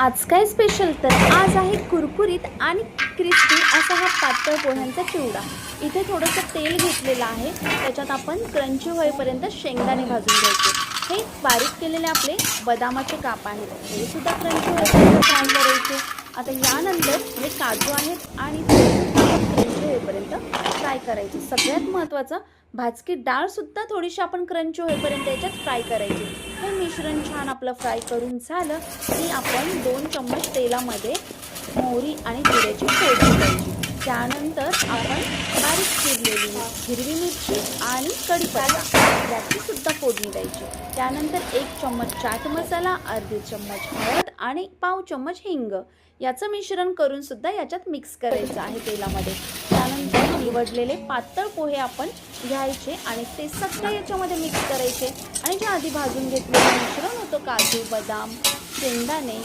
आज काय स्पेशल तर आज आहे कुरकुरीत आणि क्रिस्पी असा हा पातळ पोह्यांचा चिवडा। इथे थोडंसं तेल घेतलेलं आहे, त्याच्यात आपण क्रंची होईपर्यंत शेंगदाणे भाजून घ्यायचे। हे बारीक केलेले आपले बदामाचे काप आहेत, हे सुद्धा क्रंची होईपर्यंत फ्राय करायचे। आता यानंतर हे काजू आहेत आणि ते क्रंची होईपर्यंत फ्राय करायचे। सगळ्यात महत्त्वाचं भाजकी डाळ सुद्धा थोडीशी आपण क्रंची होईपर्यंत याच्यात फ्राय करायची। हे मिश्रण छान आपलं फ्राय करून झालं की आपण 2 चम्मच तेलामध्ये मोहरी आणि जिऱ्याची फोडणी द्यायची। त्यानंतर आपण बारीक चिरलेली हिरवी मिरची आणि कढीपत्ता याची सुद्धा फोडणी द्यायची। त्यानंतर 1 चम्मच चाट मसाला, अर्धी चम्मच हळद आणि पाव चम्मच हिंग याचं मिश्रण करून सुद्धा याच्यात मिक्स करायचं आहे तेलामध्ये। त्यानंतर निवडलेले पातळ पोहे आपण घ्यायचे आणि ते सगळे याच्यामध्ये मिक्स करायचे आणि जे आधी भाजून घेतलेलं मिश्रण होतं काजू, बदाम, शेंगदाणे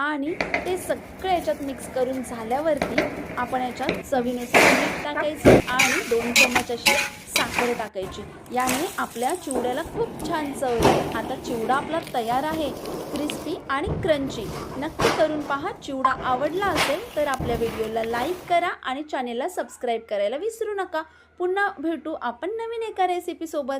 आणि ते सगळे याच्यात मिक्स करून झाल्यावरती आपण याच्यात चवीनुसार मीठ टाकायचं आणि 2 चम्मच अशी साखर टाकायची। याने आपल्या चिवड्याला खूप छान चव येते। आता चिवडा आपला तयार आहे, क्रिस्पी आणि क्रंची। नक्की करून पहा। चिवडा आवडला असेल तर आपल्या व्हिडिओला लाईक करा आणि चॅनेलला सबस्क्राईब करायला विसरू नका। पुन्हा भेटू आपण नवीन एका रेसिपी सोबत।